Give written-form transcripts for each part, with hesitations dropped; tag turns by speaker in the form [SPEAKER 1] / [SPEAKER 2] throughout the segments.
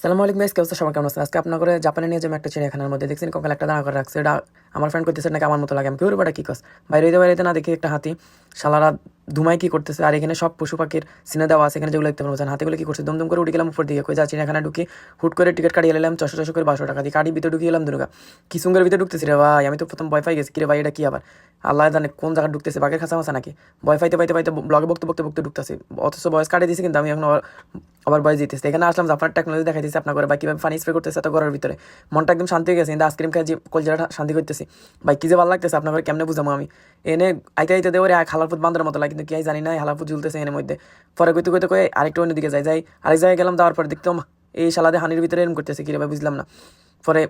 [SPEAKER 1] সালামু আলাইকুম গাইস, কি অবস্থা? সবাই কেমন আছেন? আজকে আপনার করে জাপানে নিয়ে যাবো একটা চিড়িয়াখানার মধ্যে। দেখছেন কঙ্কাল একটা দাঁড়া করে রাখছে। এটা আমার ফ্রেন্ড করতেছে নাকি আমার মতো লাগে। আমি কেউ বেটা কি কস বাইরে না দেখি একটা হাতি শালারা ধুমাই কি করতেছে। আর এখানে সব পশু পাখির সিনে দেওয়া আছে, এখানে যেগুলো দেখতে পাচ্ছেন। হাতিগুলো কি করছে, দম করে উঠে গেলাম উপর দিকে। কই যা চিড়িয়াখানা ঢুকি হুট করে টিকিট কাটিয়ে এলাম 600 করে 1200 টাকা দিয়ে। কাটি ভিতরে ঢুকে গেলাম দুর্গা কিসুঙ্গের ভিতরে ঢুকতেছি রে ভাই। আমি তো প্রথম ভয় পাই গেছি, কিরে ভাই এটা কি আবার আল্লাহ জানে কোন জায়গায় ঢুকতেছে, বাঘের খাঁচা মাছা নাকি। ভয় পাইতে ব্লগে বকতে ঢুকতেছি, অথচ বয়স কাটিয়ে দিয়েছি কিন্তু আমি এখন আবার বয়স দিতেছে। এখানে আসলাম আপনার টেকনোলজি দেখাইতেছি আপনার করে, বা কীভাবে পানি স্প্রে করতেছে এত ঘরের ভিতরে। মনটা একদম শান্তি হয়ে গেছে, কিন্তু আইসক্রিম খাই যে কলজাটা শান্তি করতেছি ভাই। কি যে ভালো লাগতেছে আপনার কেমনে বুঝাবো আমি। এনে আইতে দেওয়ারে হালারপুত বান্ধের মতো লাগে, কিন্তু কি জানি না হালারপুত ঝুলতেছে এর মধ্যে। পরে কইতে কয়ে আরেকটু অন্যদিকে যাই আরেক জায়গায় গেলাম। যাওয়ার পরে দেখতাম এই শালাদে হানির ভিতরে এরম করতেছে, কিভাবে বুঝলাম না। পরে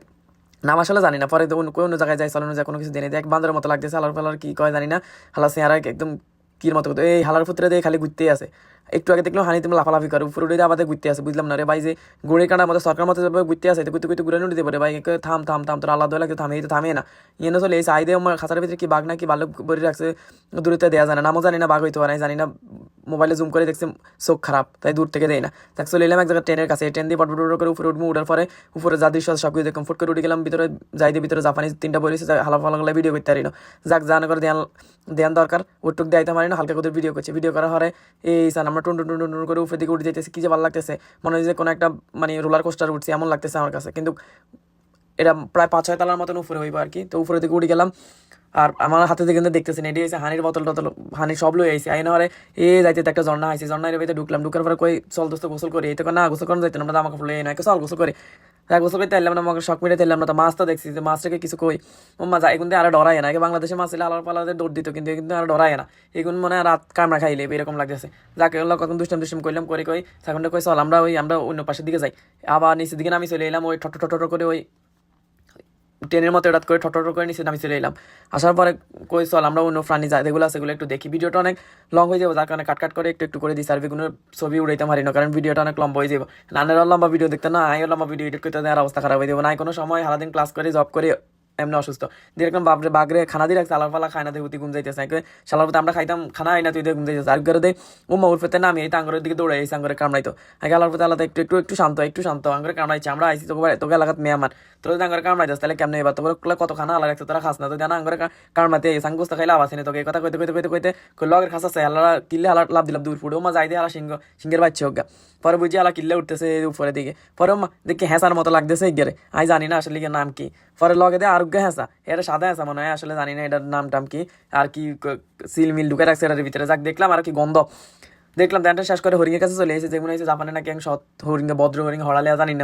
[SPEAKER 1] নাম আসলে জানি না। পরে অন্য জায়গায় যাই, চালানো যায় কোনো কিছু দিয়ে এক বান্ধের মতো লাগতেছে। হালার ফালার কি কয় জানি না, হালা চেহারা একদম কির মতো। এই হালার পুত্রে দিয়ে খালি ঘুরতেই আছে। একটু আগে দেখলাম হানি তুমি লাফালাফি করে উপরে উঠে আবার ঘুরতে আছে। বুঝলাম না রে ভাই, যে গড়ে কাটার মতো সরকার মতো ঘুরতে আছে, কইতে ঘুরে নিতে পারে ভাই। থাম তোর আলাদা লাগে থামে, এই তো থামে না। ইয়ে চলে এই সাইডে আমার খাঁচার ভিতরে কি বাঘ না কি ভালো বলে রাখছে, দূরত্বে দেওয়া যায় না। নামও জানি না, বাঘ হইতে পারে জানি না। মোবাইলে জুম করে দেখছি চোখ খারাপ, তাই দূর থেকে দেয় না। দেখ চলে এলাম এক জায়গায় ট্রেনের কাছে, ট্রেন দিয়ে পটপট করে উপরে উঠবো। উঠার পরে উপরে যা দৃশ্য সব কিছু দেখলাম। ফুট করে উঠে গেলাম ভিতরে, ভিতরে জাপানিজ 3টা বলেছে হালা ফালা ভিডিও করতে পারি না। যাক জানা করে ধ্যান দরকার, ওটুক দেয়তে পারি না। হালকা করে ভিডিও করা হরে এই সান আমরা টুন করে উপরে দিকে উঠে যেতেছি। কি যে ভালো লাগতেছে, মনে হয় যে কোনো একটা মানে রোলার কোস্টার উঠছে এমন লাগতেছে আমার কাছে। কিন্তু এটা প্রায় 5-6 তলার মতন উপরে হইব আর কি। তো উপরে দিকে উঠে গেলাম। আর আমার হাতে থেকে দেখতেছেন এটি হয়েছে হানির বোতল হানি সব লই আইসি আইন হরে যাইতে একটা ঝর্ণা আইসি। ঝর্ণার ভিতরে ঢুকার পরে কই চল দোস্ত গোসল করি। এই তো না গোসল করানো যাইতো না, আমরা আমাকে ফুলে না চল গোসল করে গোসল করতে এলাম না। আমাকে শখ মেরে এলাম না। তো মাছটা দেখছি যে মাছটাকে কিছু কই ও মা যায় কিন্তু আর ডরায় না। বাংলাদেশে মাছ আলার পালাতে দৌড় দিত, কিন্তু আর ডরায় না। এগুলো মনে হয় রাত কামড়া খাইলে এরকম লাগতেছে। যাকে কখন দুষ্টাম করলাম করে কই সেখানটা কই চল আমরা অন্য পাশের দিকে যাই। আবার নিচের দিকে নামি চলে এলাম। ওই ঠট করে ওই ট্রেনের মতো হঠাৎ করে ঠটর করে নিচে নামি চলে এলাম। আসার পরে কই চল আমরা অন্য প্রাণী যেগুলো আছে সেগুলো একটু দেখি। ভিডিওটা অনেক লং হয়ে যাবে, যার কারণে কাট করে একটু করে দিই। সার্ভিগুলো ছবি উড়াইতে পারি না, কারণ ভিডিওটা অনেক লম্বা হয়ে যাবে। নানের লম্বা ভিডিও দেখতে না, আইও লম্বা ভিডিও এডিট করতে আর অবস্থা খারাপ হয়ে যাবে। না কোনো সময় সারাদিন ক্লাস করে জব করে এমনি অসুস্থ দেখলাম বাঘরে খানা দিয়ে রাখছে। আলার ফালা খায় না, তুই ঘুম যাইতেছে শালার পথে আমরা খাইতাম খানা হয় না, তুই ঘুম যাইতেছে। আর ঘরে দেয় ও মৌর ফেতে না, আমি এই আঙ্গরের দিকে দৌড়াই এই আঙ্গরে কামড়াইতো। আগে আলার পথে আলাদা একটু শান্ত আঙ্গরে কামড়াইছে। আমরা আইসি তোকে এলাকাত মেয়ামান, তোর যদি আঙ্গরে কামড়াইতেছে তাহলে কেমন এবার তোর কত খানা আলাদা রাখছে, তোরা খাস না তো জানা আঙ্গরে কামড়াতে এই সাংগুস্ত খাইলে আবার আসেনি। তোকে এই কথা কইতে লগের খাস আছে আলারা কিল্লে হালা লাভ দিলাম দূর ফুটে। ও মা যাই দিয়ে আলা সিংহের বাচ্চা হোক। পরে বুঝি আলা কিল্লে উঠতেছে উপরের দিকে। পরে দেখি হ্যাঁসার মতো লাগতেছে গেরে, আমি জানি না আসলে নাম কি। পরে লগে দিয়ে আরোগ্য হ্যাঁসা, এটা সাদা হ্যাঁসা মনে হয়, আসলে জানি না এটার নাম টাম কি। আর কি সিল ঢুকে রাখছে এটার ভিতরে। যাক দেখলাম আর কি গন্ধ দেখলাম। ধ্যানটা শেষ করে হরিণের কাছে চলে এসেছে, যে মনে হয়েছে জাপানে নাকি হরিণকে ভদ্র হরিণ হরালে জানি না।